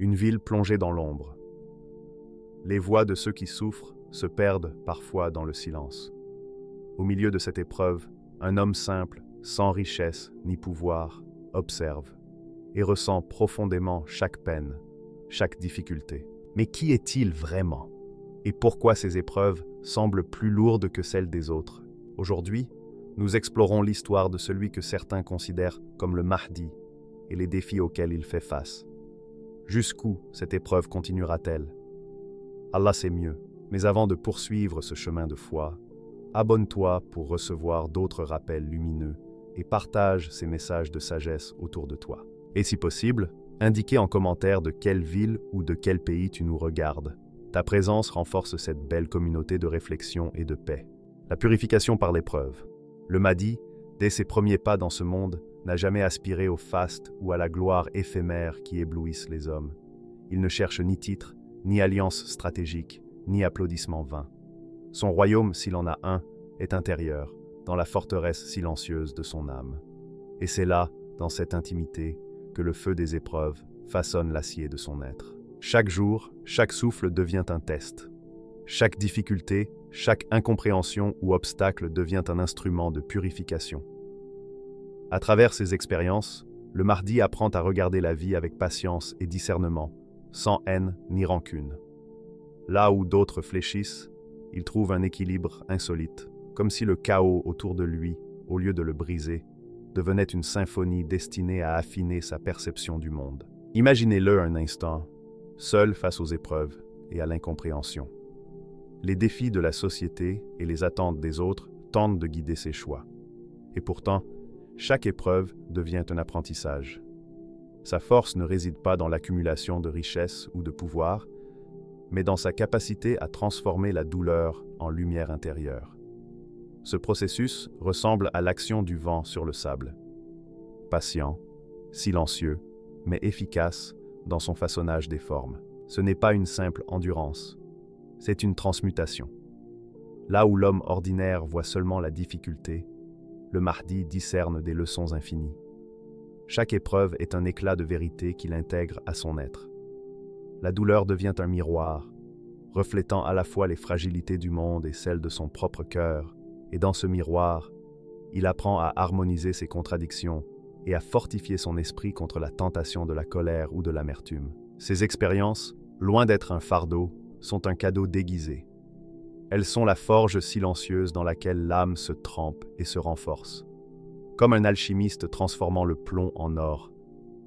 Une ville plongée dans l'ombre. Les voix de ceux qui souffrent se perdent parfois dans le silence. Au milieu de cette épreuve, un homme simple, sans richesse ni pouvoir, observe et ressent profondément chaque peine, chaque difficulté. Mais qui est-il vraiment? Et pourquoi ces épreuves semblent plus lourdes que celles des autres? Aujourd'hui, nous explorons l'histoire de celui que certains considèrent comme le Mahdi et les défis auxquels il fait face. Jusqu'où cette épreuve continuera-t-elle? Allah sait mieux, mais avant de poursuivre ce chemin de foi, abonne-toi pour recevoir d'autres rappels lumineux et partage ces messages de sagesse autour de toi. Et si possible, indiquez en commentaire de quelle ville ou de quel pays tu nous regardes. Ta présence renforce cette belle communauté de réflexion et de paix. La purification par l'épreuve. Le Mahdi, dès ses premiers pas dans ce monde, n'a jamais aspiré au faste ou à la gloire éphémère qui éblouissent les hommes. Il ne cherche ni titre, ni alliance stratégique, ni applaudissements vains. Son royaume, s'il en a un, est intérieur, dans la forteresse silencieuse de son âme. Et c'est là, dans cette intimité, que le feu des épreuves façonne l'acier de son être. Chaque jour, chaque souffle devient un test. Chaque difficulté, chaque incompréhension ou obstacle devient un instrument de purification. À travers ces expériences, le Mahdi apprend à regarder la vie avec patience et discernement, sans haine ni rancune. Là où d'autres fléchissent, il trouve un équilibre insolite, comme si le chaos autour de lui, au lieu de le briser, devenait une symphonie destinée à affiner sa perception du monde. Imaginez-le un instant, seul face aux épreuves et à l'incompréhension. Les défis de la société et les attentes des autres tentent de guider ses choix. Et pourtant, chaque épreuve devient un apprentissage. Sa force ne réside pas dans l'accumulation de richesses ou de pouvoir, mais dans sa capacité à transformer la douleur en lumière intérieure. Ce processus ressemble à l'action du vent sur le sable. Patient, silencieux, mais efficace dans son façonnage des formes. Ce n'est pas une simple endurance, c'est une transmutation. Là où l'homme ordinaire voit seulement la difficulté, le Mahdi discerne des leçons infinies. Chaque épreuve est un éclat de vérité qu'il intègre à son être. La douleur devient un miroir, reflétant à la fois les fragilités du monde et celles de son propre cœur, et dans ce miroir, il apprend à harmoniser ses contradictions et à fortifier son esprit contre la tentation de la colère ou de l'amertume. Ces expériences, loin d'être un fardeau, sont un cadeau déguisé. Elles sont la forge silencieuse dans laquelle l'âme se trempe et se renforce. Comme un alchimiste transformant le plomb en or,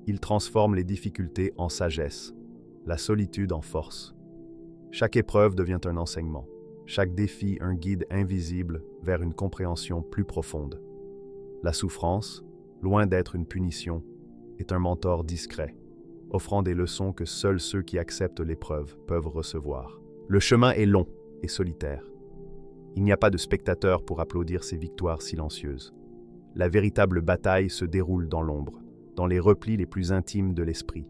il transforme les difficultés en sagesse, la solitude en force. Chaque épreuve devient un enseignement, chaque défi un guide invisible vers une compréhension plus profonde. La souffrance, loin d'être une punition, est un mentor discret, offrant des leçons que seuls ceux qui acceptent l'épreuve peuvent recevoir. Le chemin est long et solitaire. Il n'y a pas de spectateur pour applaudir ces victoires silencieuses. La véritable bataille se déroule dans l'ombre, dans les replis les plus intimes de l'esprit.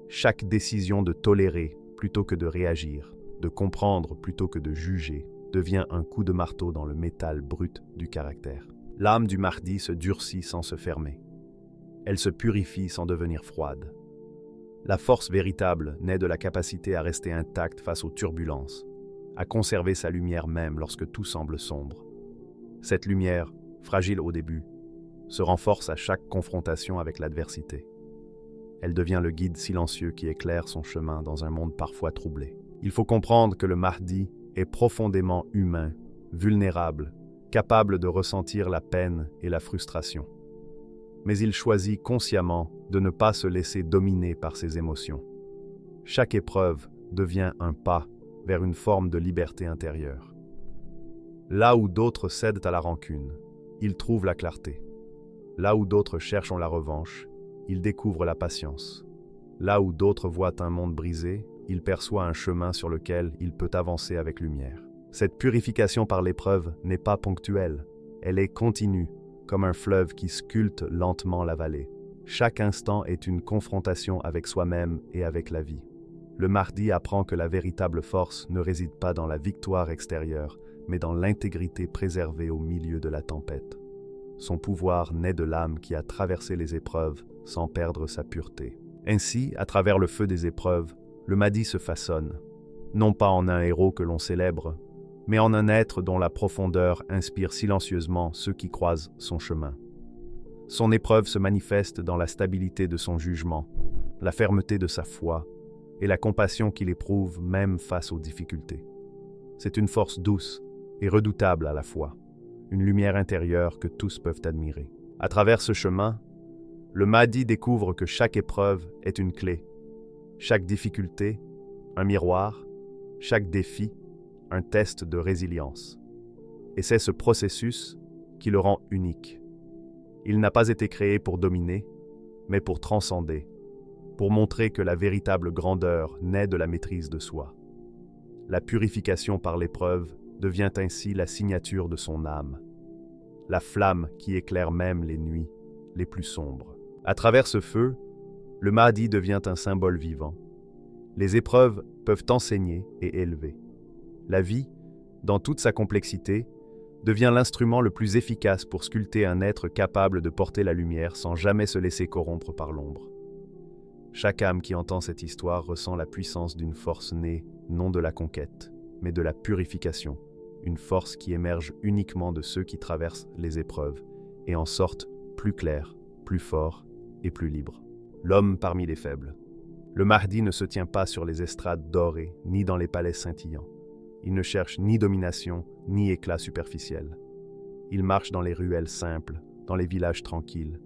Chaque décision de tolérer plutôt que de réagir, de comprendre plutôt que de juger, devient un coup de marteau dans le métal brut du caractère. L'âme du Mahdi se durcit sans se fermer. Elle se purifie sans devenir froide. La force véritable naît de la capacité à rester intacte face aux turbulences, à conserver sa lumière même lorsque tout semble sombre. Cette lumière, fragile au début, se renforce à chaque confrontation avec l'adversité. Elle devient le guide silencieux qui éclaire son chemin dans un monde parfois troublé. Il faut comprendre que le Mahdi est profondément humain, vulnérable, capable de ressentir la peine et la frustration. Mais il choisit consciemment de ne pas se laisser dominer par ses émotions. Chaque épreuve devient un pas vers une forme de liberté intérieure. Là où d'autres cèdent à la rancune, il trouve la clarté. Là où d'autres cherchent la revanche, il découvre la patience. Là où d'autres voient un monde brisé, il perçoit un chemin sur lequel il peut avancer avec lumière. Cette purification par l'épreuve n'est pas ponctuelle, elle est continue, comme un fleuve qui sculpte lentement la vallée. Chaque instant est une confrontation avec soi-même et avec la vie. Le Mahdi apprend que la véritable force ne réside pas dans la victoire extérieure, mais dans l'intégrité préservée au milieu de la tempête. Son pouvoir naît de l'âme qui a traversé les épreuves sans perdre sa pureté. Ainsi, à travers le feu des épreuves, le Mahdi se façonne, non pas en un héros que l'on célèbre, mais en un être dont la profondeur inspire silencieusement ceux qui croisent son chemin. Son épreuve se manifeste dans la stabilité de son jugement, la fermeté de sa foi et la compassion qu'il éprouve même face aux difficultés. C'est une force douce et redoutable à la fois, une lumière intérieure que tous peuvent admirer. À travers ce chemin, le Mahdi découvre que chaque épreuve est une clé, chaque difficulté, un miroir, chaque défi, un test de résilience. Et c'est ce processus qui le rend unique. Il n'a pas été créé pour dominer, mais pour transcender, pour montrer que la véritable grandeur naît de la maîtrise de soi. La purification par l'épreuve devient ainsi la signature de son âme, la flamme qui éclaire même les nuits les plus sombres. À travers ce feu, le Mahdi devient un symbole vivant. Les épreuves peuvent enseigner et élever. La vie, dans toute sa complexité, devient l'instrument le plus efficace pour sculpter un être capable de porter la lumière sans jamais se laisser corrompre par l'ombre. Chaque âme qui entend cette histoire ressent la puissance d'une force née, non de la conquête, mais de la purification, une force qui émerge uniquement de ceux qui traversent les épreuves et en sortent plus clairs, plus forts et plus libres. L'homme parmi les faibles. Le Mahdi ne se tient pas sur les estrades dorées, ni dans les palais scintillants. Il ne cherche ni domination, ni éclat superficiel. Il marche dans les ruelles simples, dans les villages tranquilles,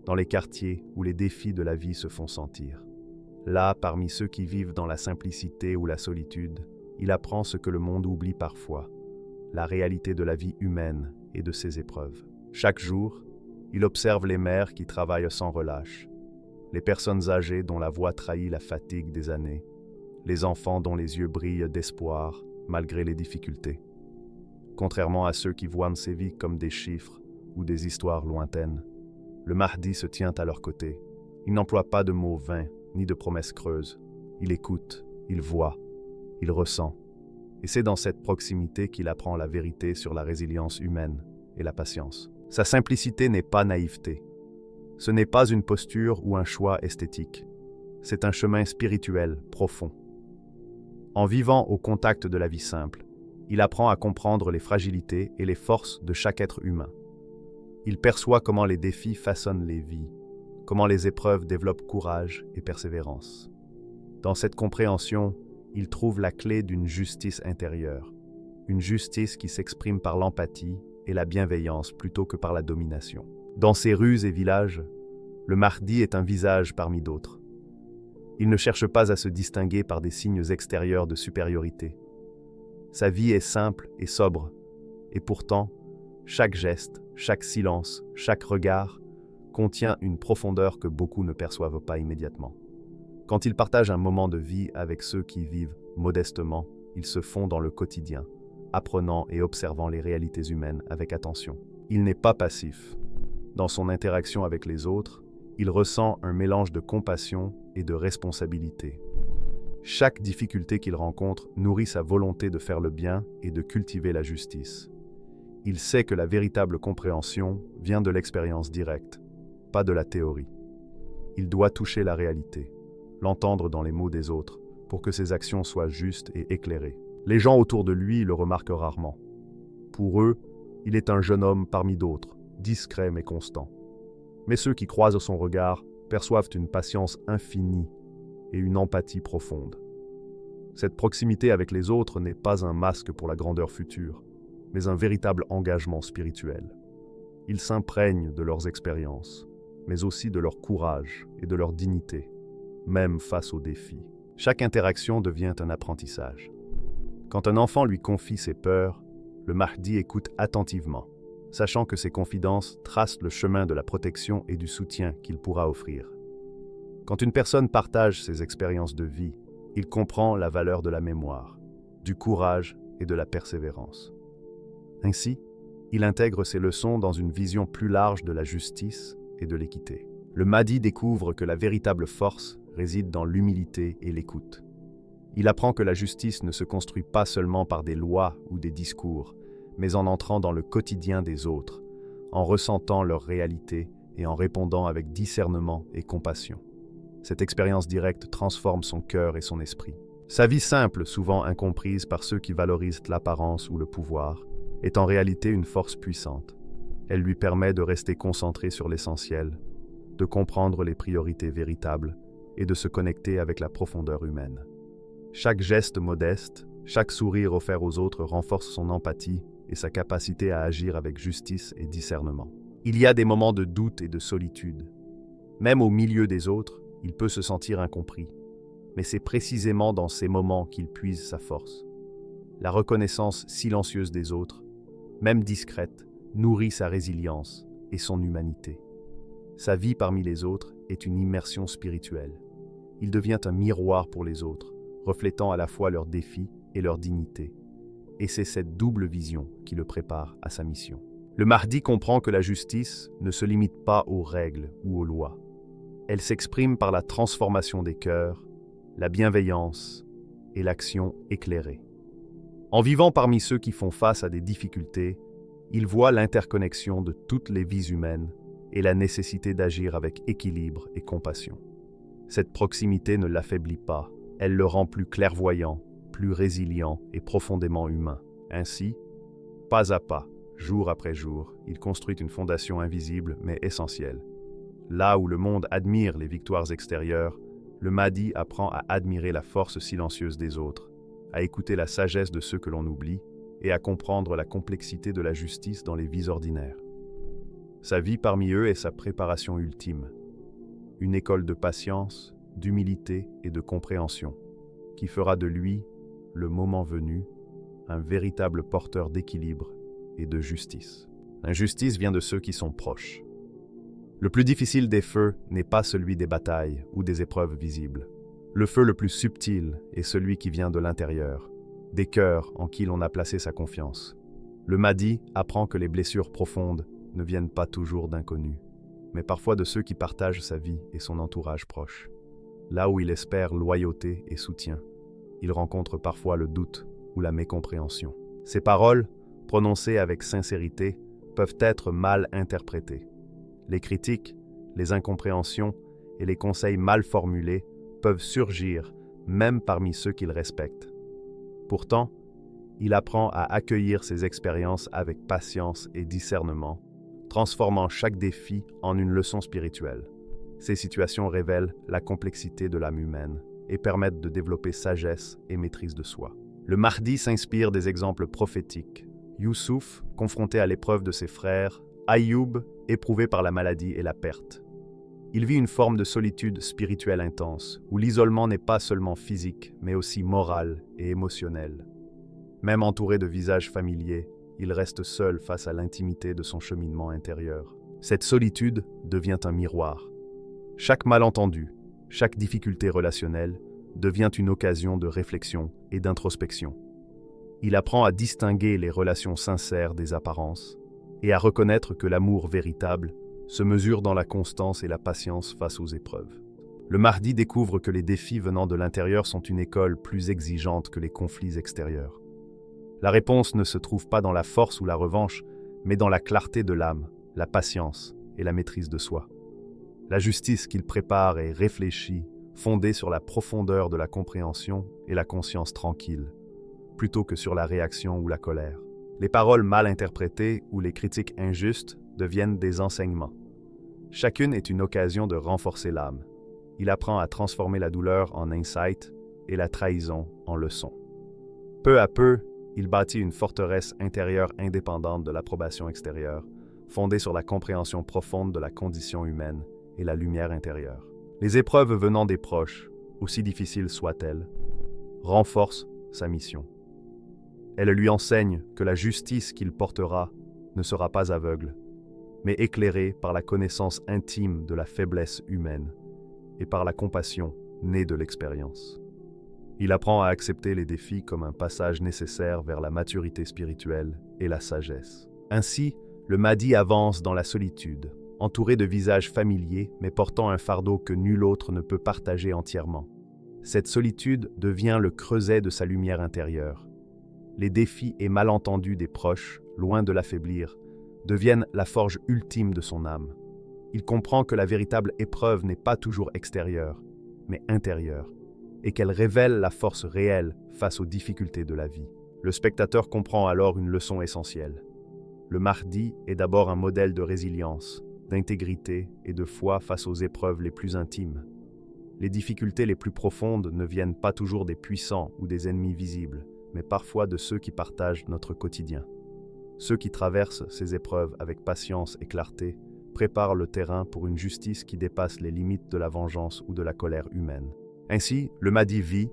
dans les quartiers où les défis de la vie se font sentir. Là, parmi ceux qui vivent dans la simplicité ou la solitude, il apprend ce que le monde oublie parfois, la réalité de la vie humaine et de ses épreuves. Chaque jour, il observe les mères qui travaillent sans relâche, les personnes âgées dont la voix trahit la fatigue des années, les enfants dont les yeux brillent d'espoir malgré les difficultés. Contrairement à ceux qui voient ces vies comme des chiffres ou des histoires lointaines, le Mahdi se tient à leur côté. Il n'emploie pas de mots vains ni de promesses creuses. Il écoute, il voit, il ressent. Et c'est dans cette proximité qu'il apprend la vérité sur la résilience humaine et la patience. Sa simplicité n'est pas naïveté. Ce n'est pas une posture ou un choix esthétique. C'est un chemin spirituel profond. En vivant au contact de la vie simple, il apprend à comprendre les fragilités et les forces de chaque être humain. Il perçoit comment les défis façonnent les vies, comment les épreuves développent courage et persévérance. Dans cette compréhension, il trouve la clé d'une justice intérieure, une justice qui s'exprime par l'empathie et la bienveillance plutôt que par la domination. Dans ses rues et villages, le Mahdi est un visage parmi d'autres. Il ne cherche pas à se distinguer par des signes extérieurs de supériorité. Sa vie est simple et sobre, et pourtant, chaque geste, chaque silence, chaque regard contient une profondeur que beaucoup ne perçoivent pas immédiatement. Quand il partage un moment de vie avec ceux qui vivent modestement, il se fond dans le quotidien, apprenant et observant les réalités humaines avec attention. Il n'est pas passif. Dans son interaction avec les autres, il ressent un mélange de compassion et de responsabilité. Chaque difficulté qu'il rencontre nourrit sa volonté de faire le bien et de cultiver la justice. Il sait que la véritable compréhension vient de l'expérience directe, pas de la théorie. Il doit toucher la réalité, l'entendre dans les mots des autres, pour que ses actions soient justes et éclairées. Les gens autour de lui le remarquent rarement. Pour eux, il est un jeune homme parmi d'autres, discret mais constant. Mais ceux qui croisent son regard perçoivent une patience infinie et une empathie profonde. Cette proximité avec les autres n'est pas un masque pour la grandeur future, mais un véritable engagement spirituel. Il s'imprègne de leurs expériences, mais aussi de leur courage et de leur dignité, même face aux défis. Chaque interaction devient un apprentissage. Quand un enfant lui confie ses peurs, le Mahdi écoute attentivement, sachant que ses confidences tracent le chemin de la protection et du soutien qu'il pourra offrir. Quand une personne partage ses expériences de vie, il comprend la valeur de la mémoire, du courage et de la persévérance. Ainsi, il intègre ces leçons dans une vision plus large de la justice et de l'équité. Le Mahdi découvre que la véritable force réside dans l'humilité et l'écoute. Il apprend que la justice ne se construit pas seulement par des lois ou des discours, mais en entrant dans le quotidien des autres, en ressentant leur réalité et en répondant avec discernement et compassion. Cette expérience directe transforme son cœur et son esprit. Sa vie simple, souvent incomprise par ceux qui valorisent l'apparence ou le pouvoir, est en réalité une force puissante. Elle lui permet de rester concentré sur l'essentiel, de comprendre les priorités véritables et de se connecter avec la profondeur humaine. Chaque geste modeste, chaque sourire offert aux autres renforce son empathie et sa capacité à agir avec justice et discernement. Il y a des moments de doute et de solitude. Même au milieu des autres, il peut se sentir incompris. Mais c'est précisément dans ces moments qu'il puise sa force. La reconnaissance silencieuse des autres, même discrète, nourrit sa résilience et son humanité. Sa vie parmi les autres est une immersion spirituelle. Il devient un miroir pour les autres, reflétant à la fois leurs défis et leur dignité. Et c'est cette double vision qui le prépare à sa mission. Le Mahdi comprend que la justice ne se limite pas aux règles ou aux lois. Elle s'exprime par la transformation des cœurs, la bienveillance et l'action éclairée. En vivant parmi ceux qui font face à des difficultés, il voit l'interconnexion de toutes les vies humaines et la nécessité d'agir avec équilibre et compassion. Cette proximité ne l'affaiblit pas, elle le rend plus clairvoyant, plus résilient et profondément humain. Ainsi, pas à pas, jour après jour, il construit une fondation invisible mais essentielle. Là où le monde admire les victoires extérieures, le Mahdi apprend à admirer la force silencieuse des autres, à écouter la sagesse de ceux que l'on oublie et à comprendre la complexité de la justice dans les vies ordinaires. Sa vie parmi eux est sa préparation ultime, une école de patience, d'humilité et de compréhension, qui fera de lui, le moment venu, un véritable porteur d'équilibre et de justice. L'injustice vient de ceux qui sont proches. Le plus difficile des feux n'est pas celui des batailles ou des épreuves visibles. Le feu le plus subtil est celui qui vient de l'intérieur, des cœurs en qui l'on a placé sa confiance. Le Mahdi apprend que les blessures profondes ne viennent pas toujours d'inconnus, mais parfois de ceux qui partagent sa vie et son entourage proche. Là où il espère loyauté et soutien, il rencontre parfois le doute ou la mécompréhension. Ces paroles, prononcées avec sincérité, peuvent être mal interprétées. Les critiques, les incompréhensions et les conseils mal formulés peuvent surgir même parmi ceux qu'il respecte. Pourtant, il apprend à accueillir ces expériences avec patience et discernement, transformant chaque défi en une leçon spirituelle. Ces situations révèlent la complexité de l'âme humaine et permettent de développer sagesse et maîtrise de soi. Le Mahdi s'inspire des exemples prophétiques. Youssouf, confronté à l'épreuve de ses frères, Ayoub, éprouvé par la maladie et la perte. Il vit une forme de solitude spirituelle intense, où l'isolement n'est pas seulement physique, mais aussi moral et émotionnel. Même entouré de visages familiers, il reste seul face à l'intimité de son cheminement intérieur. Cette solitude devient un miroir. Chaque malentendu, chaque difficulté relationnelle devient une occasion de réflexion et d'introspection. Il apprend à distinguer les relations sincères des apparences et à reconnaître que l'amour véritable se mesure dans la constance et la patience face aux épreuves. Le Mahdi découvre que les défis venant de l'intérieur sont une école plus exigeante que les conflits extérieurs. La réponse ne se trouve pas dans la force ou la revanche, mais dans la clarté de l'âme, la patience et la maîtrise de soi. La justice qu'il prépare est réfléchie, fondée sur la profondeur de la compréhension et la conscience tranquille, plutôt que sur la réaction ou la colère. Les paroles mal interprétées ou les critiques injustes deviennent des enseignements. Chacune est une occasion de renforcer l'âme. Il apprend à transformer la douleur en insight et la trahison en leçon. Peu à peu, il bâtit une forteresse intérieure indépendante de l'approbation extérieure, fondée sur la compréhension profonde de la condition humaine et la lumière intérieure. Les épreuves venant des proches, aussi difficiles soient-elles, renforcent sa mission. Elle lui enseigne que la justice qu'il portera ne sera pas aveugle, mais éclairée par la connaissance intime de la faiblesse humaine et par la compassion née de l'expérience. Il apprend à accepter les défis comme un passage nécessaire vers la maturité spirituelle et la sagesse. Ainsi, le Mahdi avance dans la solitude, entouré de visages familiers mais portant un fardeau que nul autre ne peut partager entièrement. Cette solitude devient le creuset de sa lumière intérieure. Les défis et malentendus des proches, loin de l'affaiblir, deviennent la forge ultime de son âme. Il comprend que la véritable épreuve n'est pas toujours extérieure, mais intérieure, et qu'elle révèle la force réelle face aux difficultés de la vie. Le spectateur comprend alors une leçon essentielle. Le Mahdi est d'abord un modèle de résilience, d'intégrité et de foi face aux épreuves les plus intimes. Les difficultés les plus profondes ne viennent pas toujours des puissants ou des ennemis visibles, mais parfois de ceux qui partagent notre quotidien. Ceux qui traversent ces épreuves avec patience et clarté préparent le terrain pour une justice qui dépasse les limites de la vengeance ou de la colère humaine. Ainsi, le Mahdi vit,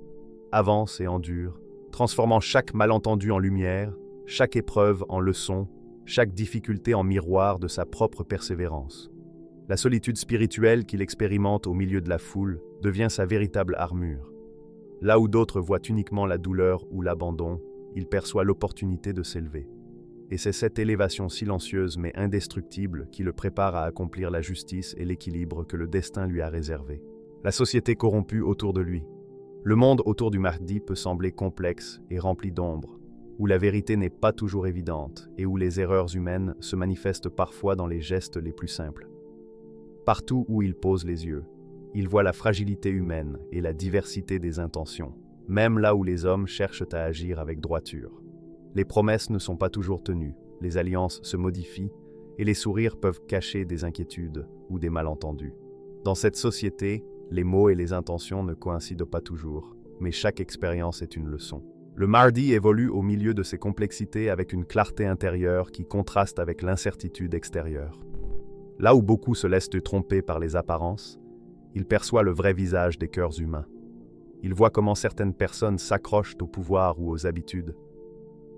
avance et endure, transformant chaque malentendu en lumière, chaque épreuve en leçon, chaque difficulté en miroir de sa propre persévérance. La solitude spirituelle qu'il expérimente au milieu de la foule devient sa véritable armure. Là où d'autres voient uniquement la douleur ou l'abandon, il perçoit l'opportunité de s'élever. Et c'est cette élévation silencieuse mais indestructible qui le prépare à accomplir la justice et l'équilibre que le destin lui a réservé. La société corrompue autour de lui. Le monde autour du Mahdi peut sembler complexe et rempli d'ombre, où la vérité n'est pas toujours évidente et où les erreurs humaines se manifestent parfois dans les gestes les plus simples. Partout où il pose les yeux, il voit la fragilité humaine et la diversité des intentions, même là où les hommes cherchent à agir avec droiture. Les promesses ne sont pas toujours tenues, les alliances se modifient et les sourires peuvent cacher des inquiétudes ou des malentendus. Dans cette société, les mots et les intentions ne coïncident pas toujours, mais chaque expérience est une leçon. Le Mahdi évolue au milieu de ces complexités avec une clarté intérieure qui contraste avec l'incertitude extérieure. Là où beaucoup se laissent tromper par les apparences, il perçoit le vrai visage des cœurs humains. Il voit comment certaines personnes s'accrochent au pouvoir ou aux habitudes,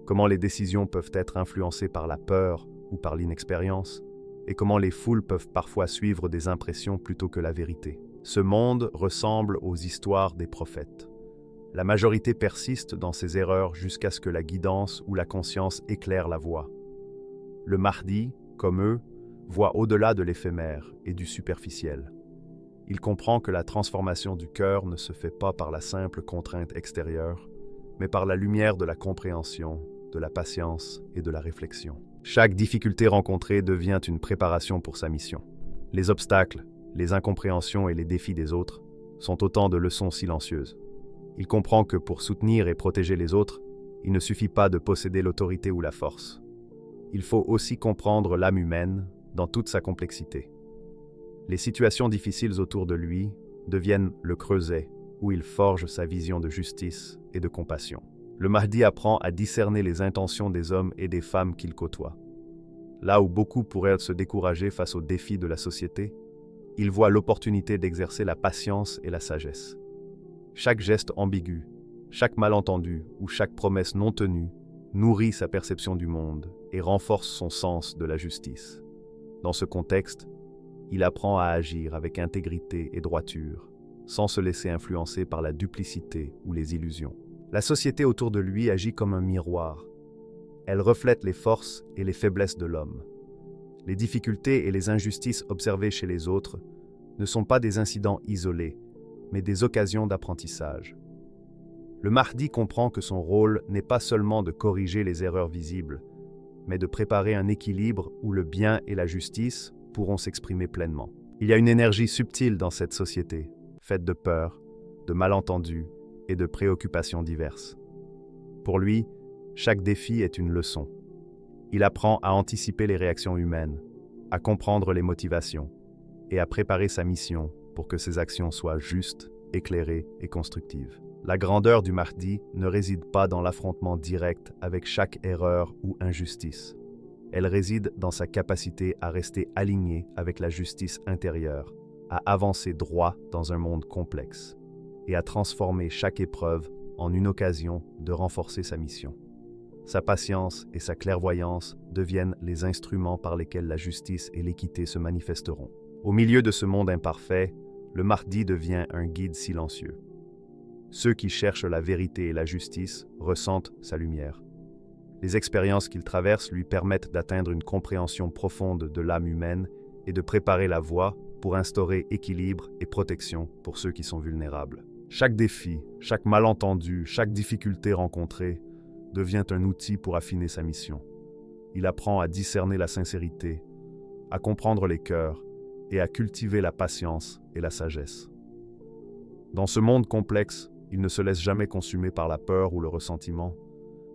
comment les décisions peuvent être influencées par la peur ou par l'inexpérience, et comment les foules peuvent parfois suivre des impressions plutôt que la vérité. Ce monde ressemble aux histoires des prophètes. La majorité persiste dans ses erreurs jusqu'à ce que la guidance ou la conscience éclaire la voie. Le Mahdi, comme eux, voit au-delà de l'éphémère et du superficiel. Il comprend que la transformation du cœur ne se fait pas par la simple contrainte extérieure, mais par la lumière de la compréhension, de la patience et de la réflexion. Chaque difficulté rencontrée devient une préparation pour sa mission. Les obstacles, les incompréhensions et les défis des autres sont autant de leçons silencieuses. Il comprend que pour soutenir et protéger les autres, il ne suffit pas de posséder l'autorité ou la force. Il faut aussi comprendre l'âme humaine dans toute sa complexité. Les situations difficiles autour de lui deviennent le creuset où il forge sa vision de justice et de compassion. Le Mahdi apprend à discerner les intentions des hommes et des femmes qu'il côtoie. Là où beaucoup pourraient se décourager face aux défis de la société, il voit l'opportunité d'exercer la patience et la sagesse. Chaque geste ambigu, chaque malentendu ou chaque promesse non tenue nourrit sa perception du monde et renforce son sens de la justice. Dans ce contexte, il apprend à agir avec intégrité et droiture, sans se laisser influencer par la duplicité ou les illusions. La société autour de lui agit comme un miroir. Elle reflète les forces et les faiblesses de l'homme. Les difficultés et les injustices observées chez les autres ne sont pas des incidents isolés, mais des occasions d'apprentissage. Le Mahdi comprend que son rôle n'est pas seulement de corriger les erreurs visibles, mais de préparer un équilibre où le bien et la justice pourront s'exprimer pleinement. Il y a une énergie subtile dans cette société, faite de peur, de malentendus et de préoccupations diverses. Pour lui, chaque défi est une leçon. Il apprend à anticiper les réactions humaines, à comprendre les motivations et à préparer sa mission pour que ses actions soient justes, éclairées et constructives. La grandeur du Mahdi ne réside pas dans l'affrontement direct avec chaque erreur ou injustice. Elle réside dans sa capacité à rester aligné avec la justice intérieure, à avancer droit dans un monde complexe et à transformer chaque épreuve en une occasion de renforcer sa mission. Sa patience et sa clairvoyance deviennent les instruments par lesquels la justice et l'équité se manifesteront. Au milieu de ce monde imparfait, le Mahdi devient un guide silencieux. Ceux qui cherchent la vérité et la justice ressentent sa lumière. Les expériences qu'il traverse lui permettent d'atteindre une compréhension profonde de l'âme humaine et de préparer la voie pour instaurer équilibre et protection pour ceux qui sont vulnérables. Chaque défi, chaque malentendu, chaque difficulté rencontrée devient un outil pour affiner sa mission. Il apprend à discerner la sincérité, à comprendre les cœurs et à cultiver la patience et la sagesse. Dans ce monde complexe, il ne se laisse jamais consumer par la peur ou le ressentiment,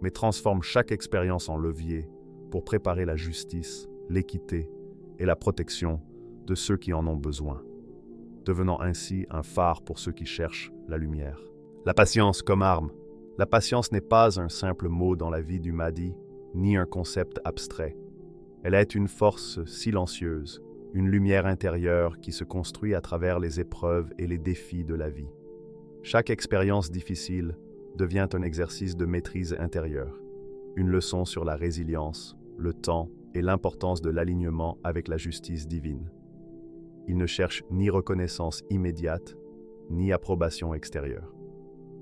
mais transforme chaque expérience en levier pour préparer la justice, l'équité et la protection de ceux qui en ont besoin, devenant ainsi un phare pour ceux qui cherchent la lumière. La patience comme arme. La patience n'est pas un simple mot dans la vie du Mahdi, ni un concept abstrait. Elle est une force silencieuse, une lumière intérieure qui se construit à travers les épreuves et les défis de la vie. Chaque expérience difficile devient un exercice de maîtrise intérieure, une leçon sur la résilience, le temps et l'importance de l'alignement avec la justice divine. Il ne cherche ni reconnaissance immédiate, ni approbation extérieure.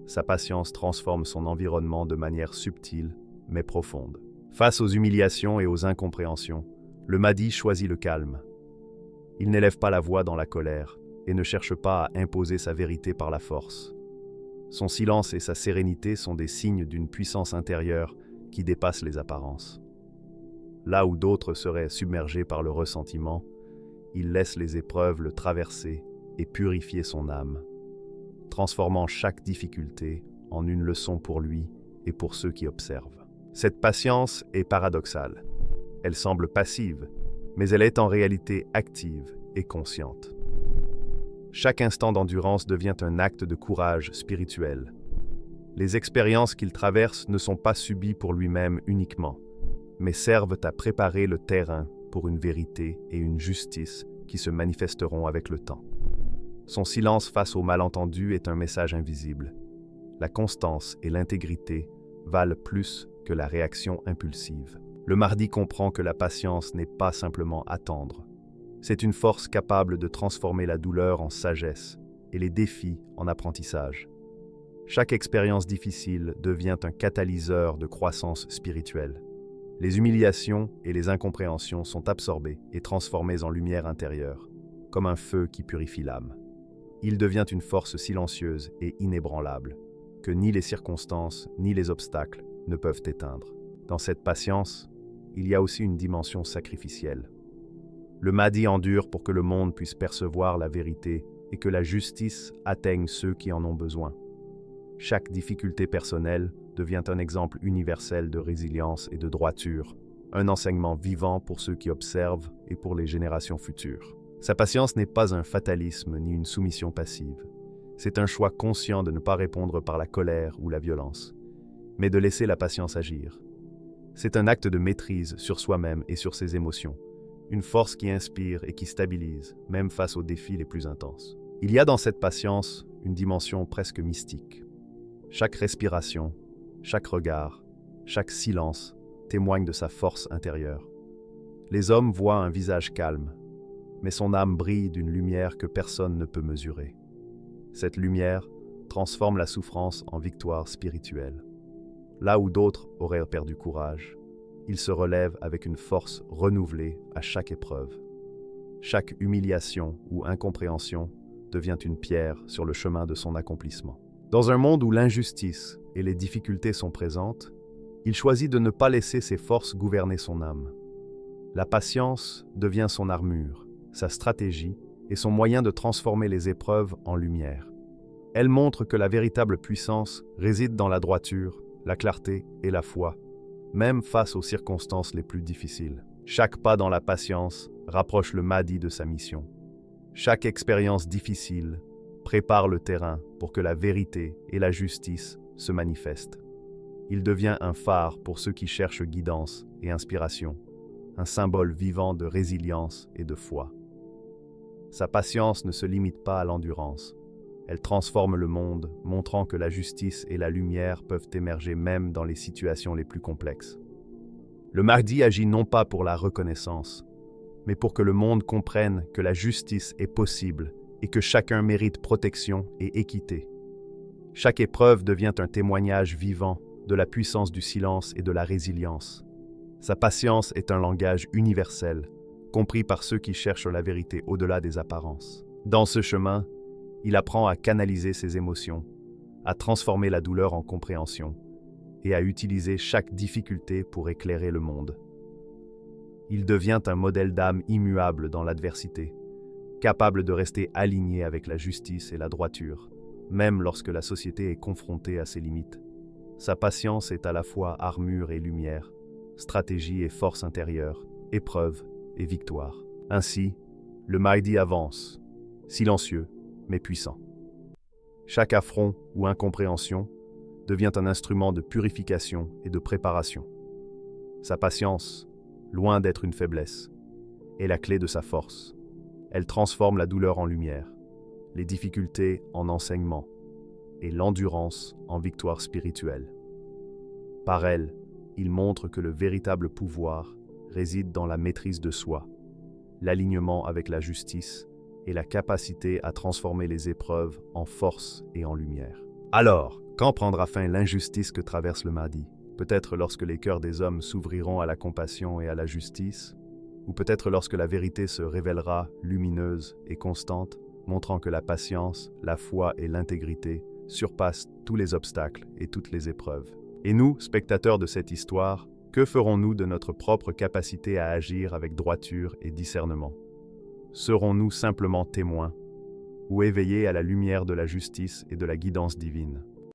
Sa patience transforme son environnement de manière subtile, mais profonde. Face aux humiliations et aux incompréhensions, le Mahdi choisit le calme. Il n'élève pas la voix dans la colère et ne cherche pas à imposer sa vérité par la force. Son silence et sa sérénité sont des signes d'une puissance intérieure qui dépasse les apparences. Là où d'autres seraient submergés par le ressentiment, il laisse les épreuves le traverser et purifier son âme, transformant chaque difficulté en une leçon pour lui et pour ceux qui observent. Cette patience est paradoxale. Elle semble passive, mais elle est en réalité active et consciente. Chaque instant d'endurance devient un acte de courage spirituel. Les expériences qu'il traverse ne sont pas subies pour lui-même uniquement, mais servent à préparer le terrain pour une vérité et une justice qui se manifesteront avec le temps. Son silence face aux malentendus est un message invisible. La constance et l'intégrité valent plus que la réaction impulsive. Le Mahdi comprend que la patience n'est pas simplement attendre. C'est une force capable de transformer la douleur en sagesse et les défis en apprentissage. Chaque expérience difficile devient un catalyseur de croissance spirituelle. Les humiliations et les incompréhensions sont absorbées et transformées en lumière intérieure, comme un feu qui purifie l'âme. Il devient une force silencieuse et inébranlable, que ni les circonstances ni les obstacles ne peuvent éteindre. Dans cette patience, il y a aussi une dimension sacrificielle. Le Mahdi endure pour que le monde puisse percevoir la vérité et que la justice atteigne ceux qui en ont besoin. Chaque difficulté personnelle devient un exemple universel de résilience et de droiture, un enseignement vivant pour ceux qui observent et pour les générations futures. Sa patience n'est pas un fatalisme ni une soumission passive. C'est un choix conscient de ne pas répondre par la colère ou la violence, mais de laisser la patience agir. C'est un acte de maîtrise sur soi-même et sur ses émotions, une force qui inspire et qui stabilise, même face aux défis les plus intenses. Il y a dans cette patience une dimension presque mystique. Chaque respiration, chaque regard, chaque silence témoigne de sa force intérieure. Les hommes voient un visage calme, mais son âme brille d'une lumière que personne ne peut mesurer. Cette lumière transforme la souffrance en victoire spirituelle. Là où d'autres auraient perdu courage, il se relève avec une force renouvelée à chaque épreuve. Chaque humiliation ou incompréhension devient une pierre sur le chemin de son accomplissement. Dans un monde où l'injustice et les difficultés sont présentes, il choisit de ne pas laisser ses forces gouverner son âme. La patience devient son armure, sa stratégie et son moyen de transformer les épreuves en lumière. Elle montre que la véritable puissance réside dans la droiture, la clarté et la foi, même face aux circonstances les plus difficiles. Chaque pas dans la patience rapproche le Mahdi de sa mission. Chaque expérience difficile prépare le terrain pour que la vérité et la justice se manifestent. Il devient un phare pour ceux qui cherchent guidance et inspiration, un symbole vivant de résilience et de foi. Sa patience ne se limite pas à l'endurance. Elle transforme le monde, montrant que la justice et la lumière peuvent émerger même dans les situations les plus complexes. Le Mahdi agit non pas pour la reconnaissance, mais pour que le monde comprenne que la justice est possible et que chacun mérite protection et équité. Chaque épreuve devient un témoignage vivant de la puissance du silence et de la résilience. Sa patience est un langage universel, compris par ceux qui cherchent la vérité au-delà des apparences. Dans ce chemin, il apprend à canaliser ses émotions, à transformer la douleur en compréhension et à utiliser chaque difficulté pour éclairer le monde. Il devient un modèle d'âme immuable dans l'adversité, capable de rester aligné avec la justice et la droiture, même lorsque la société est confrontée à ses limites. Sa patience est à la fois armure et lumière, stratégie et force intérieure, épreuve et victoire. Ainsi, le Mahdi avance, silencieux mais puissant. Chaque affront ou incompréhension devient un instrument de purification et de préparation. Sa patience, loin d'être une faiblesse, est la clé de sa force. Elle transforme la douleur en lumière, les difficultés en enseignement et l'endurance en victoire spirituelle. Par elle, il montre que le véritable pouvoir réside dans la maîtrise de soi, l'alignement avec la justice et la capacité à transformer les épreuves en force et en lumière. Alors, quand prendra fin l'injustice que traverse le Mahdi? Peut-être lorsque les cœurs des hommes s'ouvriront à la compassion et à la justice, ou peut-être lorsque la vérité se révélera lumineuse et constante, montrant que la patience, la foi et l'intégrité surpassent tous les obstacles et toutes les épreuves. Et nous, spectateurs de cette histoire, que ferons-nous de notre propre capacité à agir avec droiture et discernement? Serons-nous simplement témoins ou éveillés à la lumière de la justice et de la guidance divine?